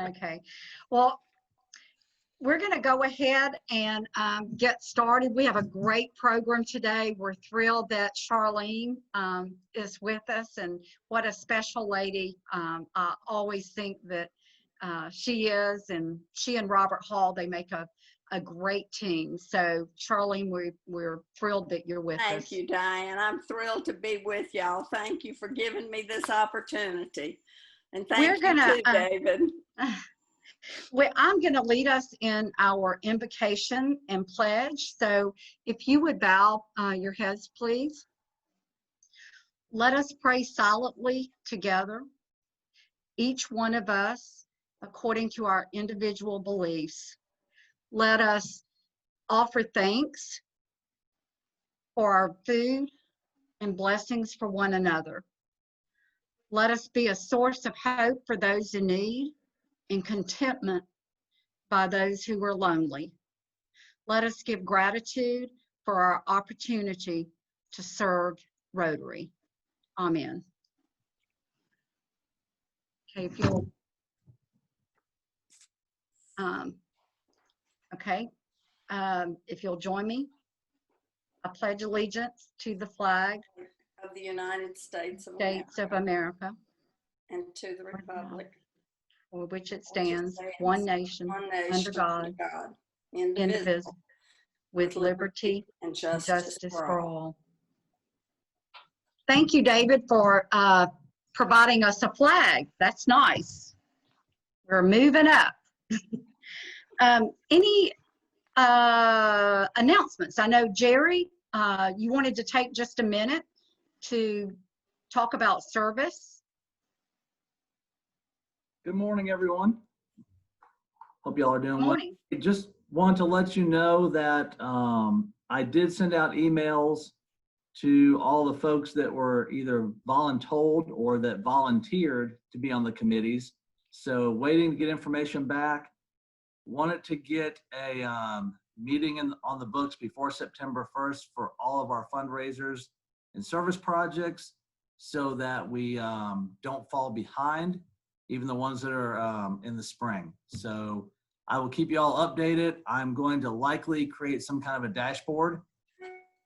Okay. Well, we're going to go ahead and get started. We have a great program today. We're thrilled that Charlene is with us, and what a special lady. I always think that she is, and she and Robert Hall, they make a great team. So Charlene, we're thrilled that you're with us. Thank you, Diane. I'm thrilled to be with y'all. Thank you for giving me this opportunity. And thank you too, David. I'm going to lead us in our invocation and pledge. So if you would bow your heads, please. Let us pray silently together, each one of us according to our individual beliefs. Let us offer thanks for our food and blessings for one another. Let us be a source of hope for those in need and contentment by those who are lonely. Let us give gratitude for our opportunity to serve Rotary. Amen. Okay, if you'll, if you'll join me, I pledge allegiance to the flag of the United States of America and to the republic for which it stands, one nation, under God, indivisible, with liberty and justice for all. Thank you, David, for providing us a flag. That's nice. We're moving up. Any announcements? I know, Jerry, you wanted to take just a minute to talk about service. Good morning, everyone. Hope y'all are doing well. Just want to let you know that I did send out emails to all the folks that were either voluntold or that volunteered to be on the committees. So waiting to get information back. Wanted to get a meeting on the books before September 1st for all of our fundraisers and service projects so that we don't fall behind, even the ones that are in the spring. So I will keep you all updated. I'm going to likely create some kind of a dashboard,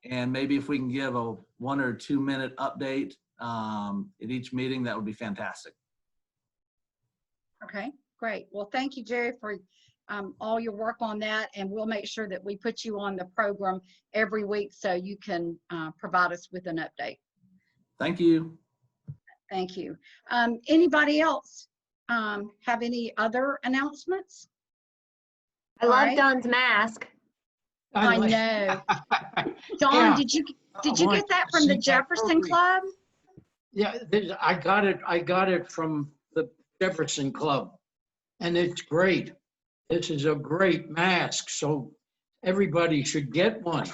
and maybe if we can give a 1 or 2 minute update at each meeting, that would be fantastic. Okay, great. Well, thank you, Jerry, for all your work on that, and we'll make sure that we put you on the program every week so you can provide us with an update. Thank you. Thank you. Anybody else have any other announcements? I love Don's mask. I know. Don, yeah. Did you get that from the Jefferson Club? Yeah, I got it from the Jefferson Club, and it's great. This is a great mask, so everybody should get one.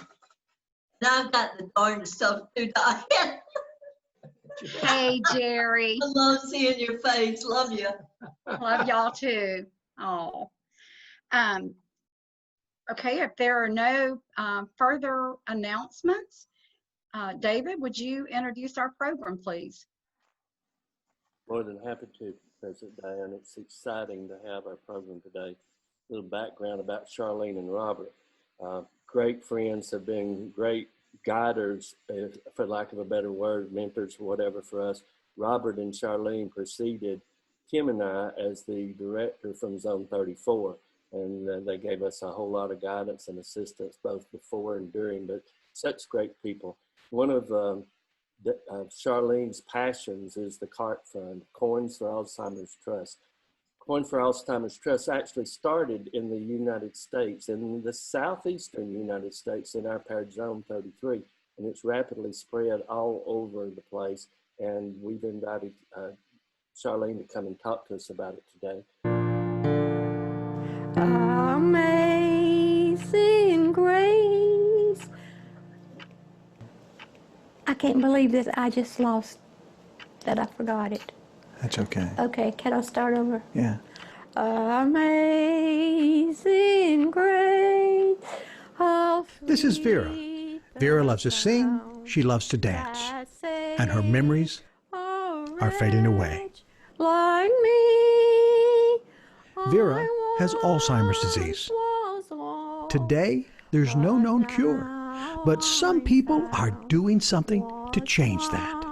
Now I've got the darn stuff too, Diane. Hey, Jerry. I love seeing your face. Love you. Love y'all too. Oh. Okay, if there are no further announcements, David, would you introduce our program, please? More than happy to, President Diane. It's exciting to have our program today. A little background about Charlene and Robert. Great friends, have been great guiders, for lack of a better word, mentors, whatever for us. Robert and Charlene preceded Tim and I as the director from Zone 34, and they gave us a whole lot of guidance and assistance both before and during, but such great people. One of Charlene's passions is the C.A.R.T Fund, Coins for Alzheimer's Trust. Coin for Alzheimer's Trust actually started in the United States, in the southeastern United States, in our parish Zone 33, and it's rapidly spread all over the place. And we've invited Charlene to come and talk to us about it today. Amazing grace. I can't believe that I just lost, that I forgot it. That's okay. Okay, can I start over? Yeah. Amazing grace. This is Vera. Vera loves to sing, she loves to dance, and her memories are fading away. Like me, Vera has Alzheimer's disease. Today, there's no known cure, but some people are doing something to change that.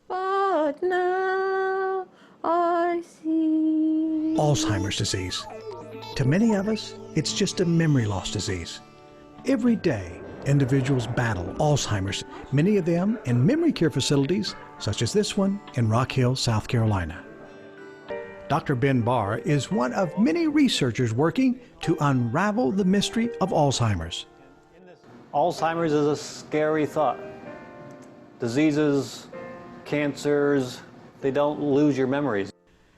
But now I see. Alzheimer's disease. To many of us, it's just a memory loss disease. Every day, individuals battle Alzheimer's, many of them in memory care facilities, such as this one in Rock Hill, South Carolina. Dr. Ben Barr is one of many researchers working to unravel the mystery of Alzheimer's. Alzheimer's is a scary thought. Diseases, cancers, they don't lose your memories.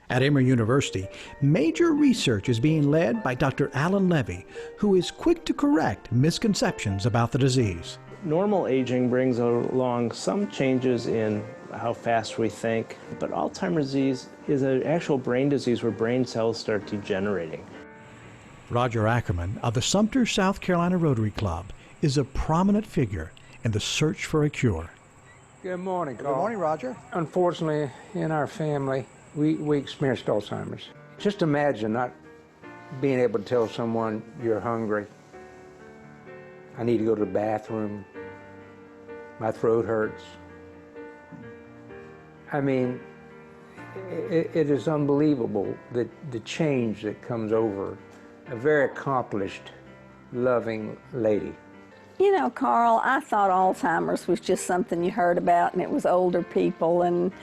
At Emory University, major research is being led by Dr. Alan Levy, who is quick to correct misconceptions about the disease. Normal aging brings along some changes in how fast we think, but Alzheimer's disease is an actual brain disease where brain cells start degenerating. Roger Ackerman of the Sumter, South Carolina Rotary Club is a prominent figure in the search for a cure. Good morning, Carl. Good morning, Roger. Unfortunately, in our family, we experienced Alzheimer's. Just imagine not being able to tell someone you're hungry. I need to go to the bathroom. My throat hurts. I mean, it is unbelievable the change that comes over a very accomplished, loving lady. You know, Carl, I thought Alzheimer's was just something you heard about and it was older people, and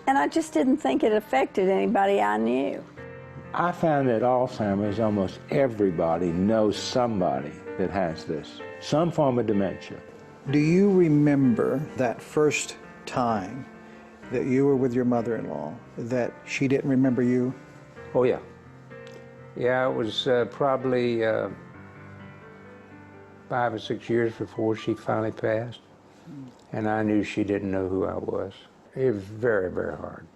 I just didn't think it affected anybody I knew. I found that Alzheimer's, almost everybody knows somebody that has this, some form of dementia. Do you remember that first time that you were with your mother-in-law, that she didn't remember you? Oh, yeah. Yeah, it was probably 5 or 6 years before she finally passed. And I knew she didn't know who I was. It was very, very hard.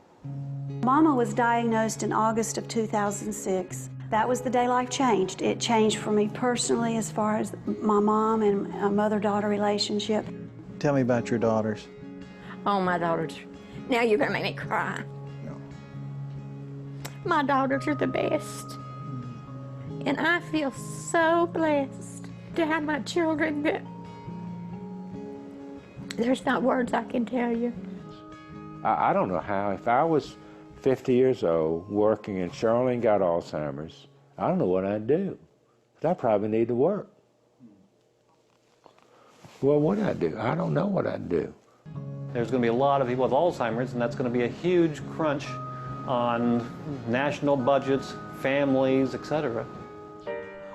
Mama was diagnosed in August of 2006. That was the day life changed. It changed for me personally as far as my mom and a mother-daughter relationship. Tell me about your daughters. Oh, my daughters. Now you're going to make me cry. No. My daughters are the best. And I feel so blessed to have my children that there's not words I can tell you. I don't know how, if I was 50 years old working and Charlene got Alzheimer's, I don't know what I'd do. But I probably need to work. Well, what would I do? I don't know what I'd do. There's going to be a lot of people with Alzheimer's, and that's going to be a huge crunch on national budgets, families, etc.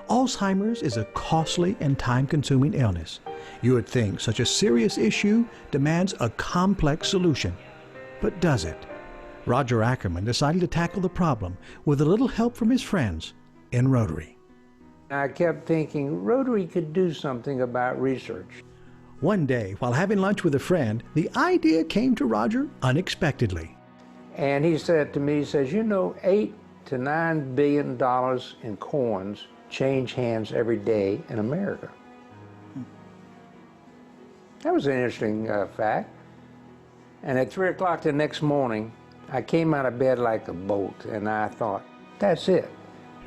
Alzheimer's is a costly and time-consuming illness. You would think such a serious issue demands a complex solution. But does it? Roger Ackerman decided to tackle the problem with a little help from his friends in Rotary. I kept thinking Rotary could do something about research. One day, while having lunch with a friend, the idea came to Roger unexpectedly. And he said to me, he says, you know, $8 to $9 billion in coins change hands every day in America. That was an interesting fact. And at 3 o'clock the next morning, I came out of bed like a bolt, and I thought, that's it.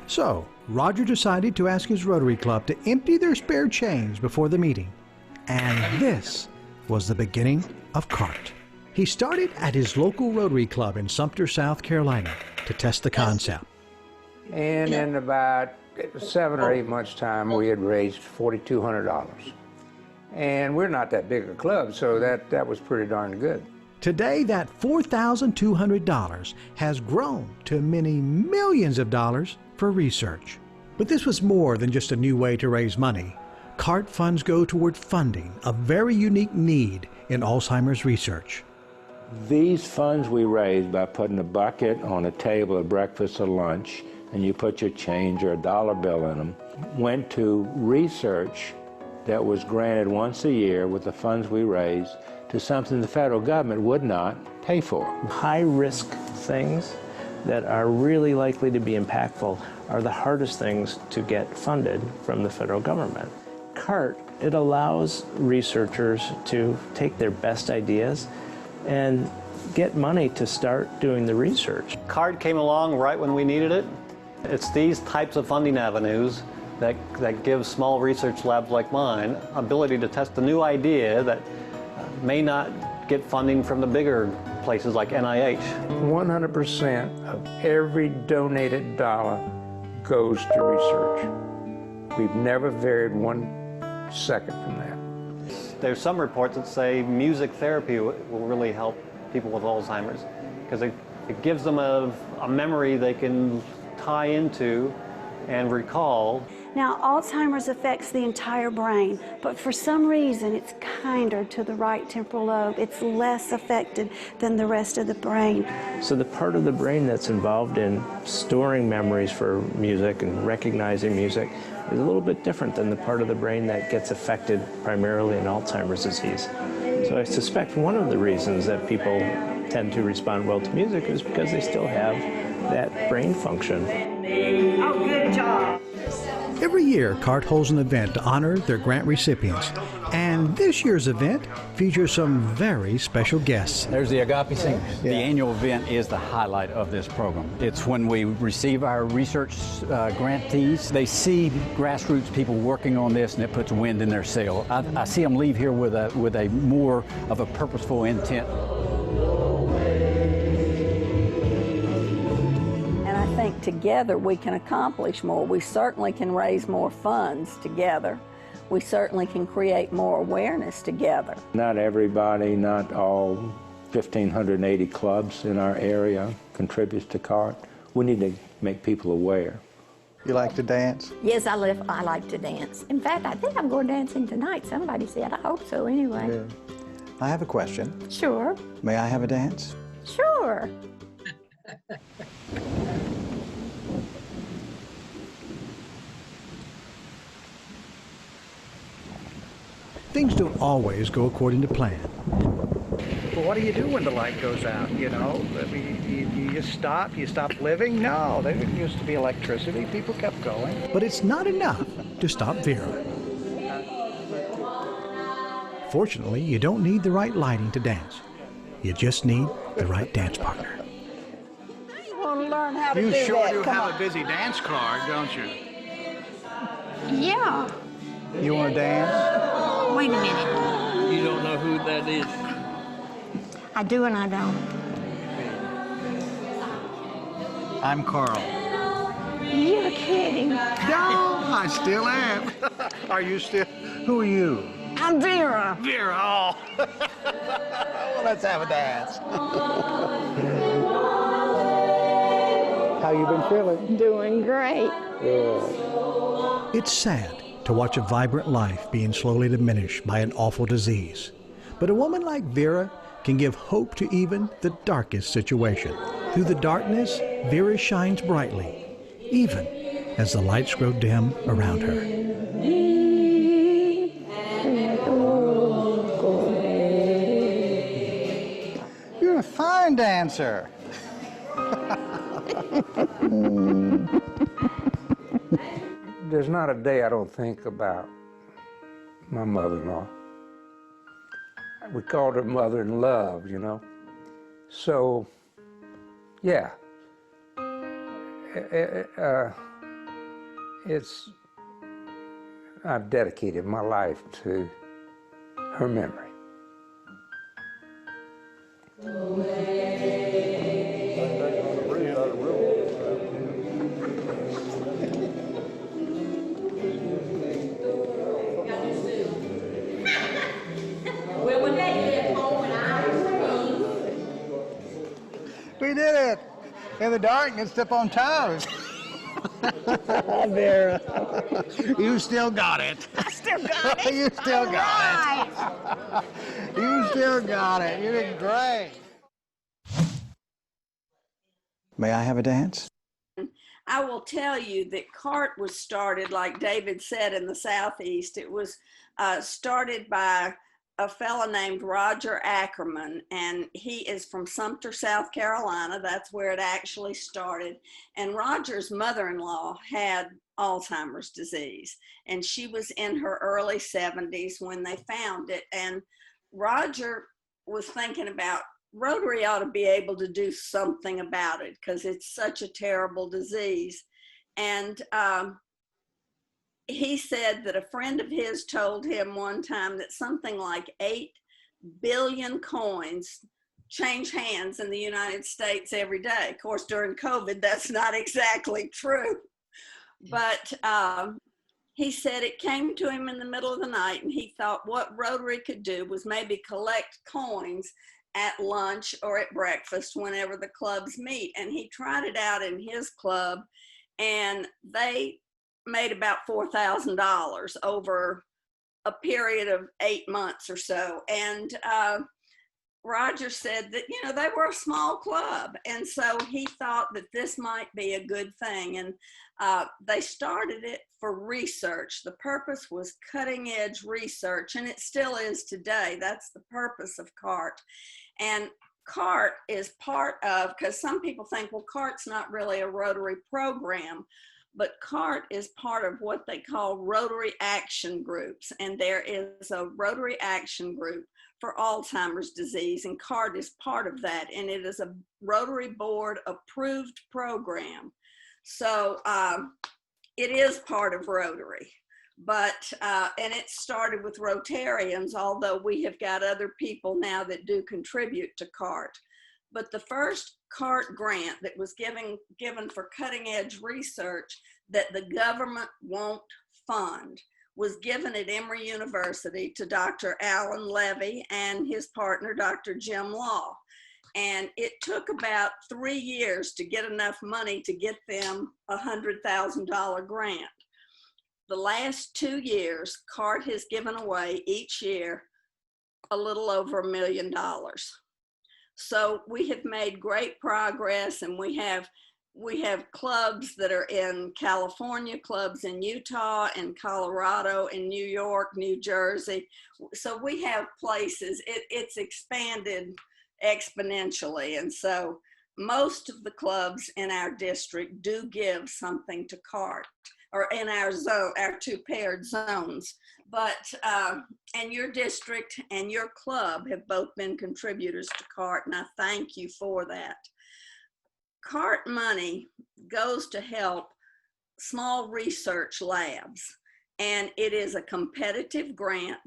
So, Roger decided to ask his Rotary Club to empty their spare change before the meeting. And this was the beginning of C.A.R.T. He started at his local Rotary Club in Sumter, South Carolina, to test the concept. And in about 7 or 8 months' time, we had raised $4,200. And we're not that big a club, so that was pretty darn good. Today, that $4,200 has grown to many millions of dollars for research. But this was more than just a new way to raise money. C.A.R.T. funds go toward funding a very unique need in Alzheimer's research. These funds we raised by putting a bucket on a table at breakfast or lunch, and you put your change or a dollar bill in them, went to research that was granted once a year with the funds we raised to something the federal government would not pay for. High-risk things that are really likely to be impactful are the hardest things to get funded from the federal government. C.A.R.T, it allows researchers to take their best ideas and get money to start doing the research. C.A.R.T came along right when we needed it, It's these types of funding avenues that give small research labs like mine ability to test a new idea that may not get funding from the bigger places like NIH. 100% of every donated dollar goes to research. We've never varied 1 second from that. There's some reports that say music therapy will really help people with Alzheimer's because it gives them a memory they can tie into and recall. Now, Alzheimer's affects the entire brain, but for some reason it's kinder to the right temporal lobe. It's less affected than the rest of the brain. So the part of the brain that's involved in storing memories for music and recognizing music is a little bit different than the part of the brain that gets affected primarily in Alzheimer's disease. So I suspect one of the reasons that people tend to respond well to music is because they still have that brain function. Oh, good job. Every year, C.A.R.T holds an event to honor their grant recipients. And this year's event features some very special guests. There's the Agape Singers. The annual event is the highlight of this program. It's when we receive our research grantees. They see grassroots people working on this, and it puts wind in their sail. I see them leave here with a more of a purposeful intent. I think together we can accomplish more. We certainly can raise more funds together. We certainly can create more awareness together. Not everybody, not all 1,580 clubs in our area contributes to C.A.R.T. We need to make people aware. You like to dance? Yes, I like to dance. In fact, I think I'm going dancing tonight. Somebody said. I hope so anyway. Yeah. I have a question. Sure. May I have a dance? Sure. Things don't always go according to plan. Well, what do you do when the light goes out, you know? I mean, you just stop? You stop living? No, there didn't used to be electricity. People kept going. But it's not enough to stop Vera. Fortunately, you don't need the right lighting to dance. You just need the right dance partner. You want to learn how to do You that? sure do Come have on. a busy dance card, don't you? Yeah. You want to dance? Wait a minute. You don't know who that is? I do and I don't. I'm Carl. You're kidding. No, I still am. Are you still? Who are you? I'm Vera. Vera. Oh. Well, let's have a dance. How you been feeling? Doing great. It's sad to watch a vibrant life being slowly diminished by an awful disease. But a woman like Vera can give hope to even the darkest situation. Through the darkness, Vera shines brightly, even as the lights grow dim around her. You're a fine dancer. There's not a day I don't think about my mother-in-law. We called her mother-in-love, you know. So, yeah. I've dedicated my life to her memory. We did it. In the darkness, step on toes. Vera, you still got it. I still got it. You still got it. You still got it. You did great. May I have a dance? I will tell you that C.A.R.T was started, like David said, in the Southeast. It was started by a fellow named Roger Ackerman, and he is from Sumter, South Carolina. That's where it actually started. And Roger's mother-in-law had Alzheimer's disease, and she was in her early 70s when they found it. And Roger was thinking about Rotary ought to be able to do something about it because it's such a terrible disease. And he said that a friend of his told him one time that something like 8 billion coins change hands in the United States every day. Of course, during COVID, that's not exactly true. But he said it came to him in the middle of the night, and he thought what Rotary could do was maybe collect coins at lunch or at breakfast whenever the clubs meet. And he tried it out in his club, and they made about $4,000 over a period of 8 months or so. And Roger said that, you know, they were a small club. And so he thought that this might be a good thing. And they started it for research. The purpose was cutting edge research, and it still is today. That's the purpose of C.A.R.T. And C.A.R.T is part of, because some people think, well, C.A.R.T's not really a Rotary program, but C.A.R.T is part of what they call Rotary action groups. And there is a Rotary action group for Alzheimer's disease, and C.A.R.T is part of that. And it is a Rotary Board approved program. So it is part of Rotary. But, and it started with Rotarians, although we have got other people now that do contribute to C.A.R.T. But the first C.A.R.T grant that was given for cutting edge research that the government won't fund was given at Emory University to Dr. Alan Levy and his partner, Dr. Jim Law. And it took about 3 years to get enough money to get them a $100,000 grant. The last 2 years, C.A.R.T has given away each year a little over $1 million. So we have made great progress, and we have clubs that are in California, clubs in Utah and Colorado and New York, New Jersey. So we have places, it's expanded exponentially. And so most of the clubs in our district do give something to C.A.R.T, or in our zone, our 2 paired zones. But, and your district and your club have both been contributors to C.A.R.T, and I thank you for that. C.A.R.T money goes to help small research labs, and it is a competitive grant.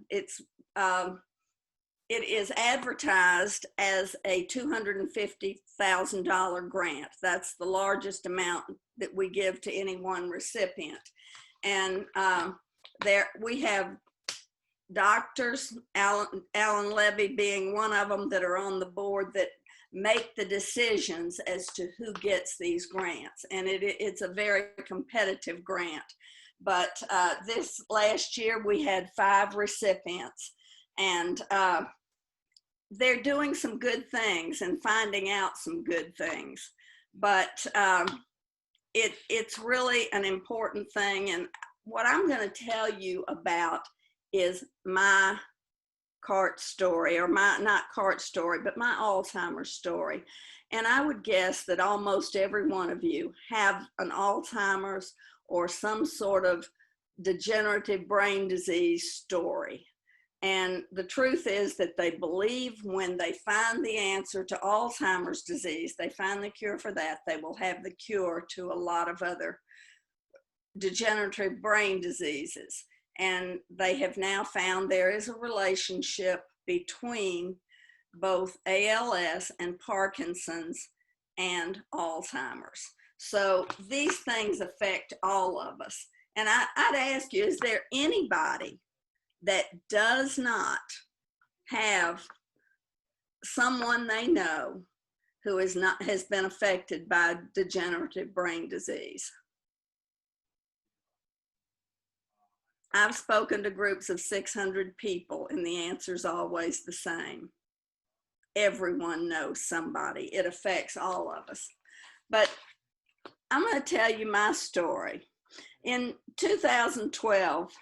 It is advertised as a $250,000 grant. That's the largest amount that we give to any one recipient. And there we have doctors, Alan Levy being one of them, that are on the board that make the decisions as to who gets these grants. And it's a very competitive grant. But this last year we had 5 recipients, and they're doing some good things and finding out some good things. But it's really an important thing. And what I'm going to tell you about is my C.A.R.T story, or not C.A.R.T story, but my Alzheimer's story. And I would guess that almost every one of you have an Alzheimer's or some sort of degenerative brain disease story. And the truth is that they believe when they find the answer to Alzheimer's disease, they find the cure for that, they will have the cure to a lot of other degenerative brain diseases. And they have now found there is a relationship between both ALS and Parkinson's and Alzheimer's. So these things affect all of us. And I'd ask you, is there anybody that does not have someone they know who has been affected by degenerative brain disease? I've spoken to groups of 600 people, and the answer is always the same. Everyone knows somebody. It affects all of us. But I'm going to tell you my story. In 2012,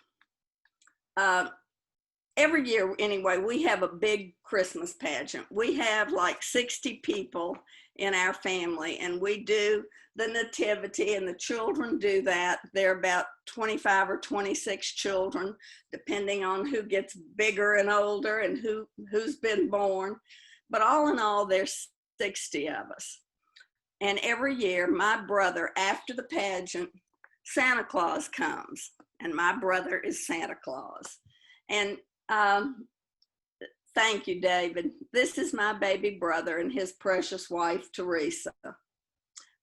every year anyway, we have a big Christmas pageant. We have like 60 people in our family, and we do the nativity, and the children do that. There are about 25 or 26 children, depending on who gets bigger and older and who's been born. But all in all, there's 60 of us. And every year, my brother, after the pageant, Santa Claus comes, and my brother is Santa Claus. And thank you, David. This is my baby brother and his precious wife, Teresa.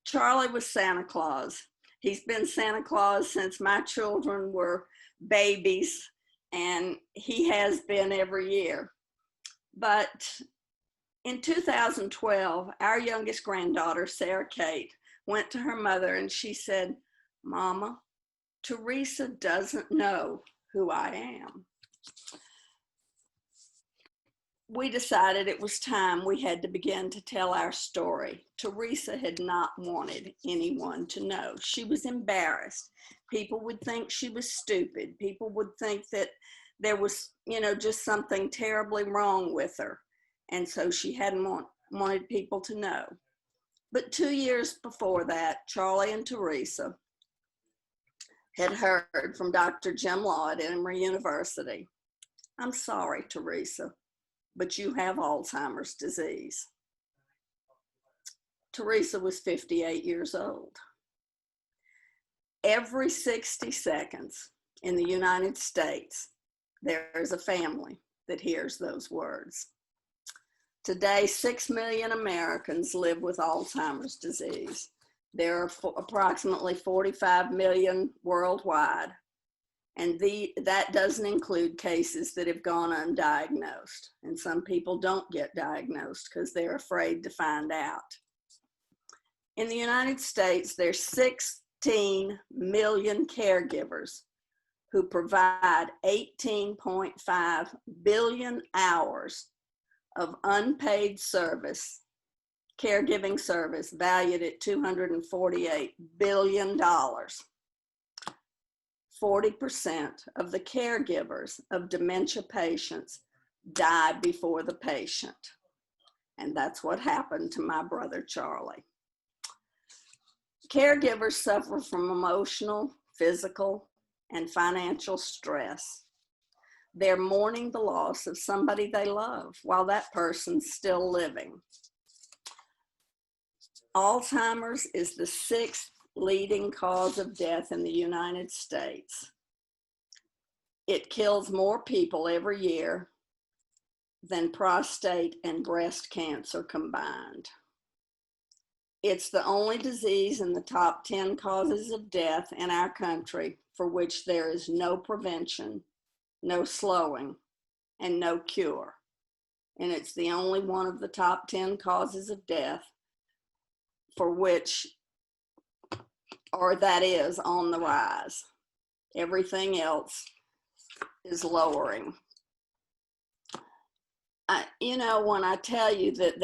Charlie was Santa Claus. He's been Santa Claus since my children were babies, and he has been every year. But in 2012, our youngest granddaughter, C.A.R.T, went to her mother and she said, "Mama, Teresa doesn't know who I am." We decided it was time we had to begin to tell our story. Teresa had not wanted anyone to know. She was embarrassed. People would think she was stupid. People would think that there was, just something terribly wrong with her. And so she hadn't wanted people to know. But 2 years before that, Charlie and Teresa had heard from Dr. Jim Law at Emory University. "I'm sorry, Teresa, but you have Alzheimer's disease." Teresa was 58 years old. Every 60 seconds in the United States, there's a family that hears those words. Today, 6 million Americans live with Alzheimer's disease. There are approximately 45 million worldwide. And that doesn't include cases that have gone undiagnosed. And some people don't get diagnosed because they're afraid to find out. In the United States, there's 16 million caregivers who provide 18.5 billion hours of unpaid service, caregiving service valued at $248 billion. 40% of the caregivers of dementia patients die before the patient. And that's what happened to my brother, Charlie. Caregivers suffer from emotional, physical, and financial stress. They're mourning the loss of somebody they love while that person's still living. Alzheimer's is the 6th leading cause of death in the United States. It kills more people every year than prostate and breast cancer combined. It's the only disease in the top 10 causes of death in our country for which there is no prevention, no slowing, and no cure. And it's the only one of the top 10 causes of death for which, or that is on the rise. Everything else is lowering. When I tell you that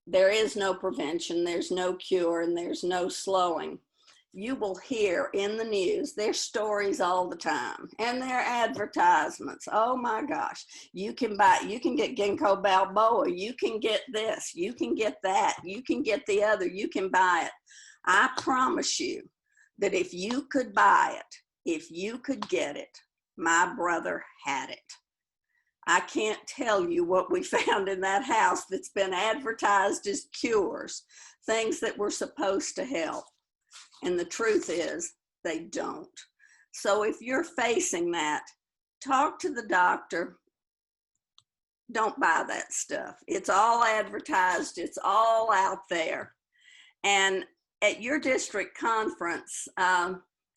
there is no prevention, there's no cure, and there's no slowing, you will hear in the news, there's stories all the time, and there are advertisements. Oh my gosh, you can get ginkgo biloba, you can get this, you can get that, you can get the other, you can buy it. I promise you that if you could buy it, if you could get it, my brother had it. I can't tell you what we found in that house that's been advertised as cures, things that were supposed to help. And the truth is, they don't. So if you're facing that, talk to the doctor. Don't buy that stuff. It's all advertised. It's all out there. And at your district conference,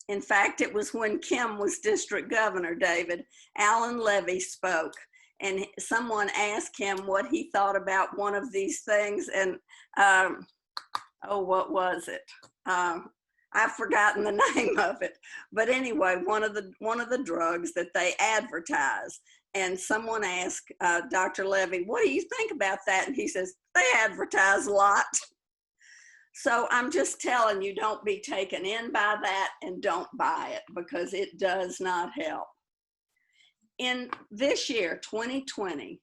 in fact, it was when Kim was district governor, David, Alan Levy spoke. And someone asked him what he thought about one of these things. And, what was it? I've forgotten the name of it. But anyway, one of the drugs that they advertise. And someone asked Dr. Levy, "What do you think about that?" And he says, "They advertise a lot." So I'm just telling you, don't be taken in by that and don't buy it because it does not help. In this year, 2020,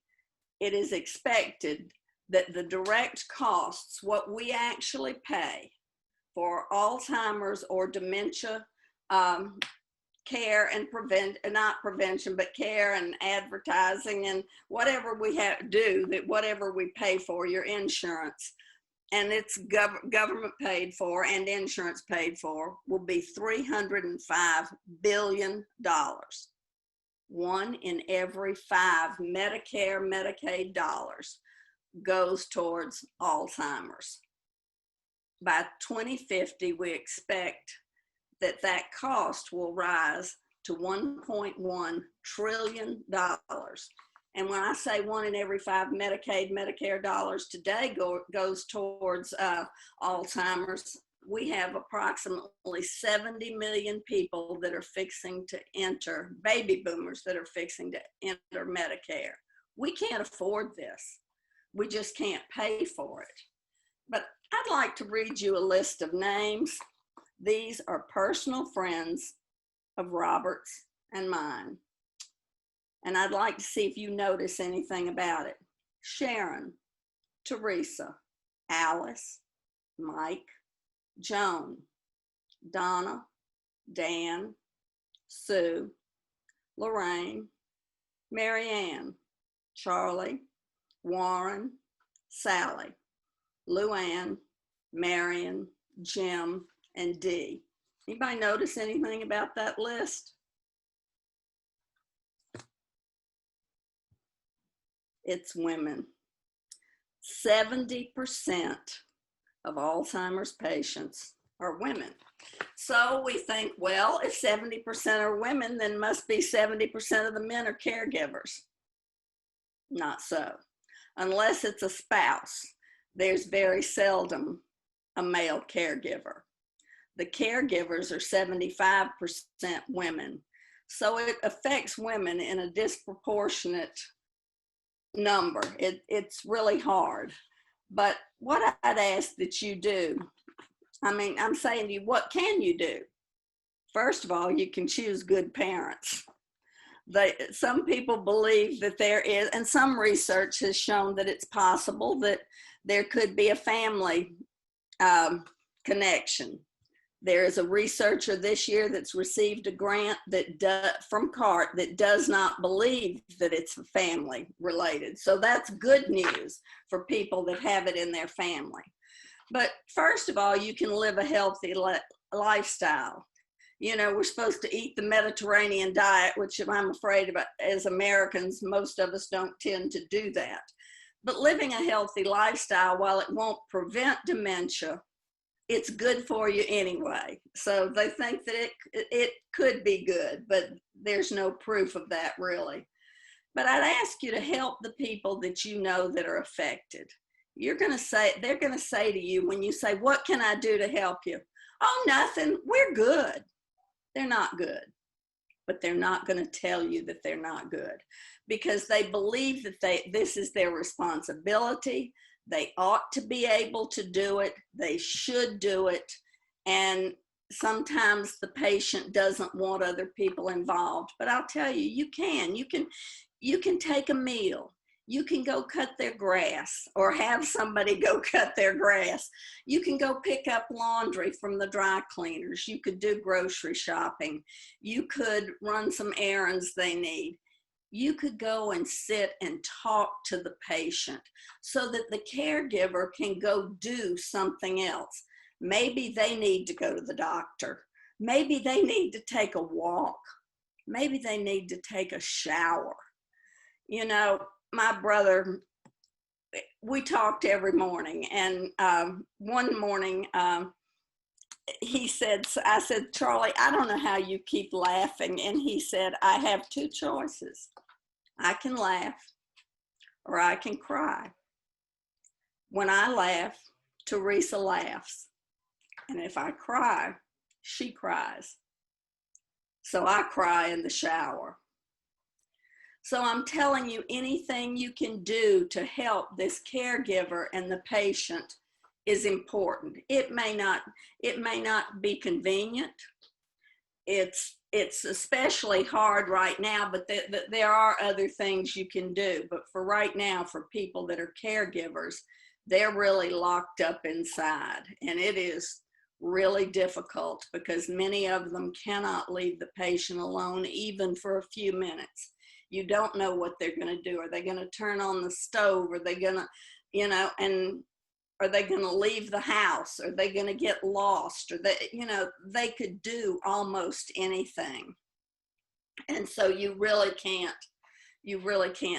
it is expected that the direct costs, what we actually pay for Alzheimer's or dementia care and not prevention, but care and advertising and whatever we have to do, that whatever we pay for your insurance, and it's government paid for and insurance paid for, will be $305 billion. 1 in every 5 Medicare, Medicaid dollars goes towards Alzheimer's. By 2050, we expect that that cost will rise to $1.1 trillion. And when I say 1 in every 5 Medicaid, Medicare dollars today goes towards Alzheimer's, we have approximately 70 million people that are fixing to enter, baby boomers that are fixing to enter Medicare. We can't afford this. We just can't pay for it. But I'd like to read you a list of names. These are personal friends of Robert's and mine. And I'd like to see if you notice anything about it. Sharon, Teresa, Alice, Mike, Joan, Donna, Dan, Sue, Lorraine, Marianne, Charlie, Warren, Sally, Luann, Marion, Jim, and Dee. Anybody notice anything about that list? It's women. 70% of Alzheimer's patients are women. So we think, well, if 70% are women, then must be 70% of the men are caregivers. Not so. Unless it's a spouse, there's very seldom a male caregiver. The caregivers are 75% women. So it affects women in a disproportionate number. It's really hard. But what I'd ask that you do, I mean, I'm saying to you, what can you do? First of all, you can choose good parents. Some people believe that there is, and some research has shown that it's possible that there could be a family connection. There is a researcher this year that's received a grant from C.A.R.T that does not believe that it's family related. So that's good news for people that have it in their family. But first of all, you can live a healthy lifestyle. You know, we're supposed to eat the Mediterranean diet, which I'm afraid about as Americans, most of us don't tend to do that. But living a healthy lifestyle, while it won't prevent dementia, it's good for you anyway. So they think that it could be good, but there's no proof of that really. But I'd ask you to help the people that you know that are affected. They're going to say to you when you say, what can I do to help you? Oh, nothing, we're good. They're not good, but they're not going to tell you that they're not good because they believe that this is their responsibility. They ought to be able to do it. They should do it. And sometimes the patient doesn't want other people involved, but I'll tell you, you can take a meal. You can go cut their grass or have somebody go cut their grass. You can go pick up laundry from the dry cleaners. You could do grocery shopping. You could run some errands they need. You could go and sit and talk to the patient so that the caregiver can go do something else. Maybe they need to go to the doctor. Maybe they need to take a walk. Maybe they need to take a shower. You know, my brother, we talked every morning, and one morning I said, Charlie, I don't know how you keep laughing. And he said, I have two choices. I can laugh or I can cry. When I laugh, Teresa laughs. And if I cry, she cries. So I cry in the shower. So I'm telling you, anything you can do to help this caregiver and the patient is important. It may not be convenient. It's especially hard right now, but there are other things you can do. But for right now, for people that are caregivers, they're really locked up inside. And it is really difficult because many of them cannot leave the patient alone even for a few minutes. You don't know what they're going to do. Are they going to turn on the stove? Are they going to, you know, and Are they going to leave the house? Are they going to get lost? Or they could do almost anything. And so you really can't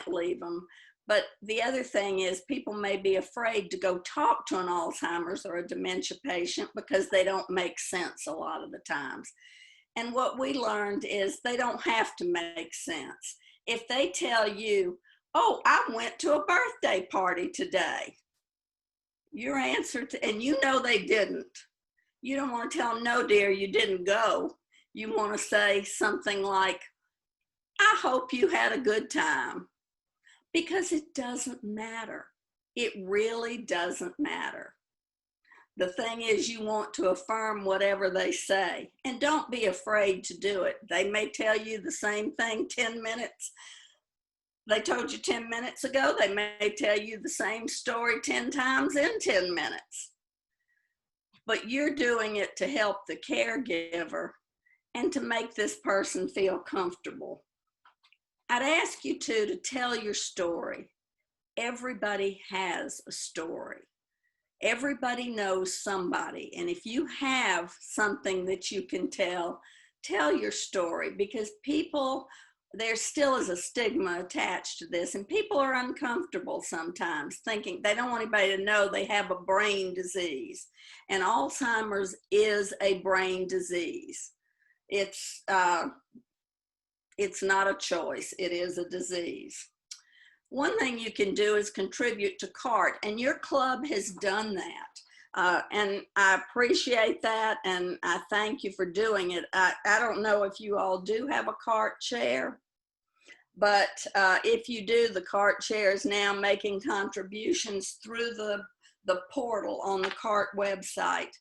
leave them. But the other thing is people may be afraid to go talk to an Alzheimer's or a dementia patient because they don't make sense a lot of the times. And what we learned is they don't have to make sense. If they tell you, oh, I went to a birthday party today, your answer to, and you know they didn't, you don't want to tell them, no, dear, you didn't go. You want to say something like, I hope you had a good time. Because it doesn't matter. It really doesn't matter. The thing is, you want to affirm whatever they say, and don't be afraid to do it. They may tell you the same thing 10 minutes. They told you 10 minutes ago. They may tell you the same story 10 times in 10 minutes. But you're doing it to help the caregiver and to make this person feel comfortable. I'd ask you to tell your story. Everybody has a story. Everybody knows somebody. And if you have something that you can tell your story, because people, there still is a stigma attached to this, and people are uncomfortable sometimes thinking they don't want anybody to know they have a brain disease. And Alzheimer's is a brain disease. It's not a choice, it is a disease. One thing you can do is contribute to C.A.R.T, and your club has done that. And I appreciate that, and I thank you for doing it. I don't know if you all do have a C.A.R.T chair, but if you do, the C.A.R.T chair is now making contributions through the portal on the C.A.R.T website.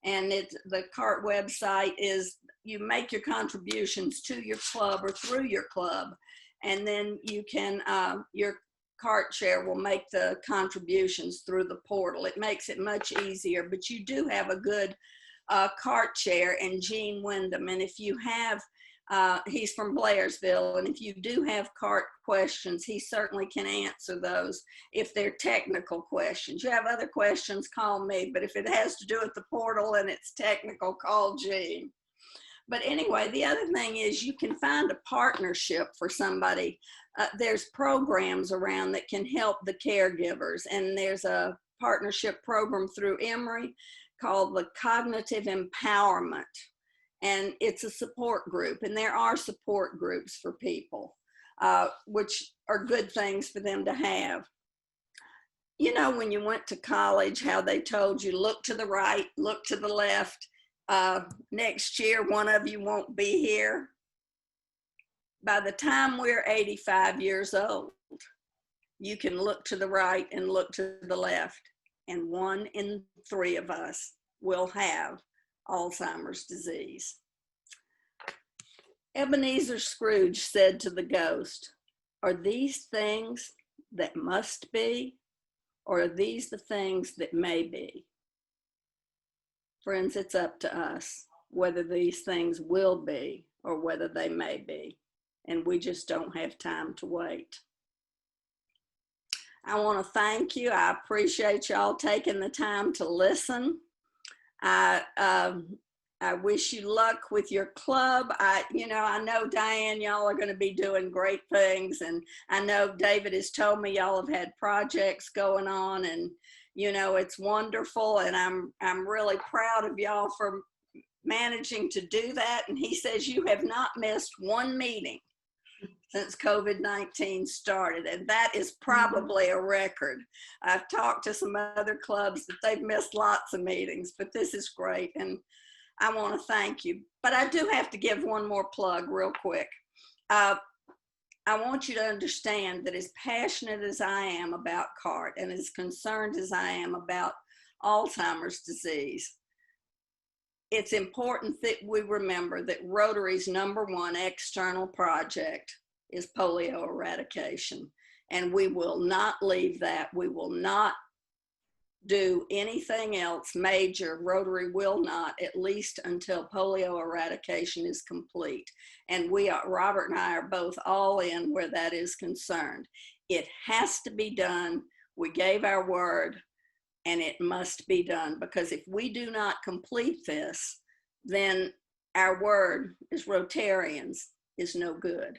And the C.A.R.T website is, you make your contributions to your club or through your club, and then you can, your C.A.R.T chair will make the contributions through the portal. It makes it much easier, but you do have a good C.A.R.T chair in Gene Wyndham. And if you have, he's from Blairsville, and if you do have C.A.R.T questions, he certainly can answer those if they're technical questions. You have other questions, call me, but if it has to do with the portal and it's technical, call Gene. But anyway, the other thing is you can find a partnership for somebody. There's programs around that can help the caregivers, and there's a partnership program through Emory called the Cognitive Empowerment. And it's a support group, and there are support groups for people, which are good things for them to have. You know, when you went to college, how they told you, look to the right, look to the left. Next year, one of you won't be here. By the time we're 85 years old, you can look to the right and look to the left, and 1 in 3 of us will have Alzheimer's disease. Ebenezer Scrooge said to the ghost, are these things that must be, or are these the things that may be? Friends, it's up to us whether these things will be or whether they may be, and we just don't have time to wait. I want to thank you. I appreciate y'all taking the time to listen. I wish you luck with your club. I know, Diane, y'all are going to be doing great things. And I know David has told me y'all have had projects going on, and, you know, it's wonderful. And I'm really proud of y'all for managing to do that. And he says you have not missed one meeting since COVID-19 started, and that is probably a record. I've talked to some other clubs that they've missed lots of meetings, but this is great, and I want to thank you. But I do have to give one more plug real quick. I want you to understand that as passionate as I am about C.A.R.T and as concerned as I am about Alzheimer's disease, it's important that we remember that Rotary's #1 external project is polio eradication. And we will not leave that. We will not do anything else major. Rotary will not, at least until polio eradication is complete. And Robert and I are both all in where that is concerned. It has to be done. We gave our word. and it must be done, because if we do not complete this, then our word as Rotarians is no good.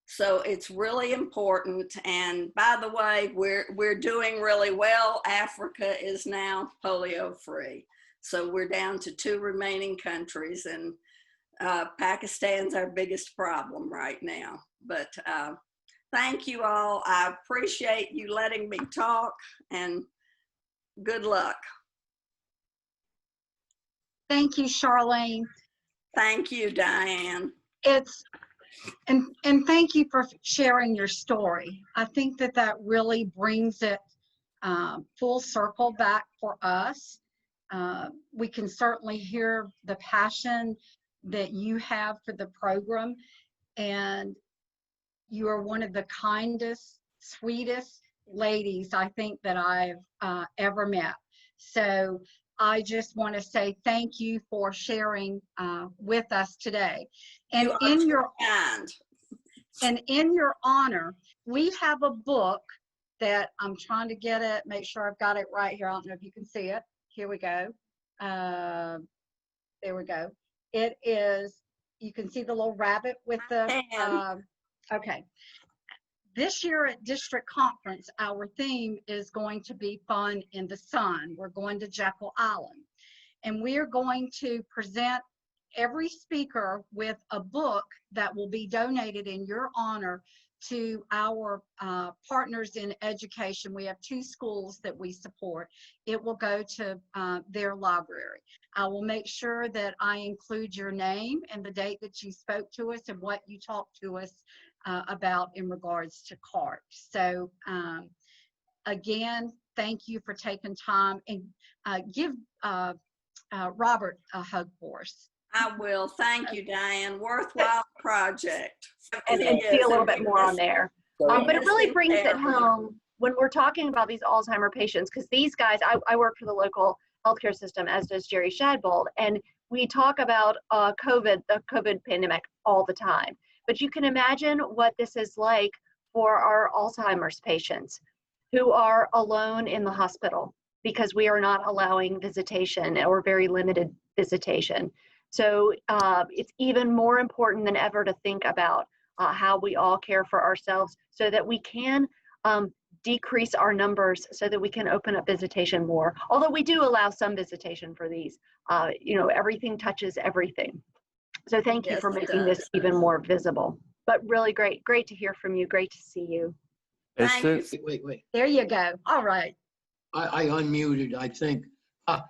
So it's really important. And by the way, we're doing really well. Africa is now polio free. So we're down to 2 remaining countries, and Pakistan's our biggest problem right now. But thank you all. I appreciate you letting me talk, and good luck. Thank you, Charlene. Thank you, Diane. And thank you for sharing your story. I think that really brings it full circle back for us. We can certainly hear the passion that you have for the program, and you are one of the kindest, sweetest ladies I think that I've ever met. So I just want to say thank you for sharing with us today. And in your honor, we have a book that I'm trying to get it, make sure I've got it right here. I don't know if you can see it. Here we go. There we go. It is, you can see the little rabbit with the, okay. This year at District Conference, our theme is going to be Fun in the Sun. We're going to Jekyll Island. And we are going to present every speaker with a book that will be donated in your honor to our partners in education. We have 2 schools that we support. It will go to their library. I will make sure that I include your name and the date that you spoke to us and what you talked to us about in regards to C.A.R.T. So again, thank you for taking time, and give Robert a hug for us. I will. Thank you, Diane. Worthwhile project. And see a little bit more on there. But it really brings it home when we're talking about these Alzheimer patients, because these guys, I work for the local healthcare system, as does Jerry Shadbold, and we talk about the COVID pandemic all the time. But you can imagine what this is like for our Alzheimer's patients who are alone in the hospital because we are not allowing visitation or very limited visitation. So it's even more important than ever to think about how we all care for ourselves so that we can decrease our numbers so that we can open up visitation more. Although we do allow some visitation for these, everything touches everything. So thank you for making this even more visible. But really great to hear from you. Great to see you. Wait. There you go. All right. I unmuted, I think.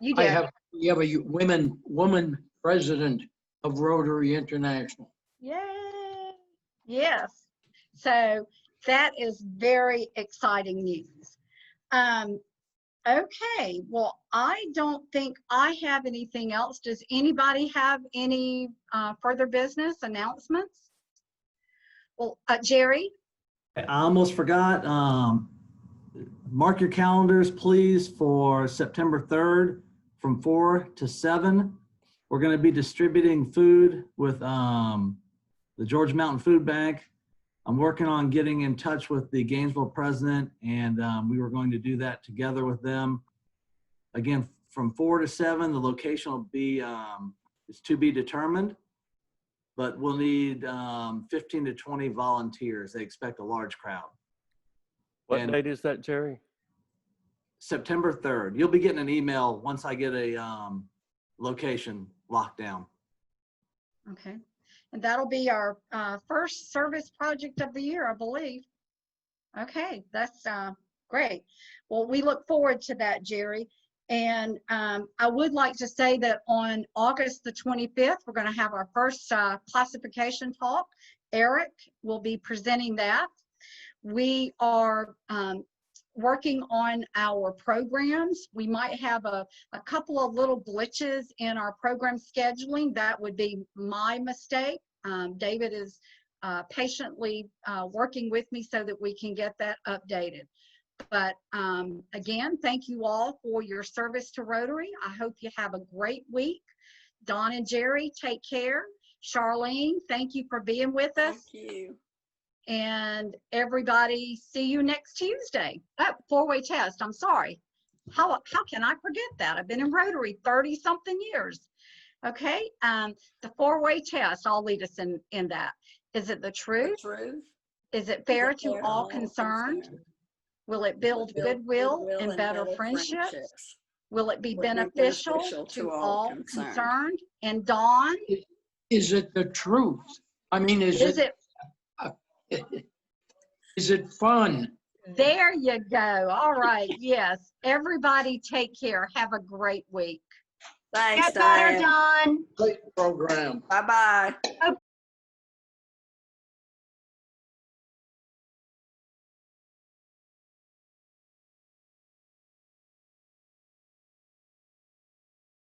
You did. We have a woman president of Rotary International. Yay. Yes. So that is very exciting news. Okay, well, I don't think I have anything else. Does anybody have any further business announcements? Well, Jerry? I almost forgot. Mark your calendars, please, for September 3rd from 4 to 7. We're going to be distributing food with the Georgia Mountain Food Bank. I'm working on getting in touch with the Gainesville president, and we were going to do that together with them. Again, from 4 to 7, the location will be is to be determined, but we'll need 15 to 20 volunteers. They expect a large crowd. What date is that, Jerry? September 3rd. You'll be getting an email once I get a location locked down. Okay. And that'll be our first service project of the year, I believe. Okay, that's great. Well, we look forward to that, Jerry. And I would like to say that on August the 25th, we're going to have our first classification talk. Eric will be presenting that. We are working on our programs. We might have a couple of little glitches in our program scheduling. That would be my mistake. David is patiently working with me so that we can get that updated. But again, thank you all for your service to Rotary. I hope you have a great week. Don and Jerry, take care. Charlene, thank you for being with us. Thank you. And everybody, see you next Tuesday. Oh, 4-way test, I'm sorry. How can I forget that? I've been in Rotary 30 something years. Okay, the 4-way test, I'll lead us in that. Is it the truth? The truth. Is it fair to all concerned? Will it build goodwill and better friendships? Will it be beneficial to all concerned? And Dawn? Is it the truth? I mean, is it fun? There you go. All right. Yes. Everybody take care. Have a great week. Thanks, Get better, Diane. Dawn. Great program. Bye-bye.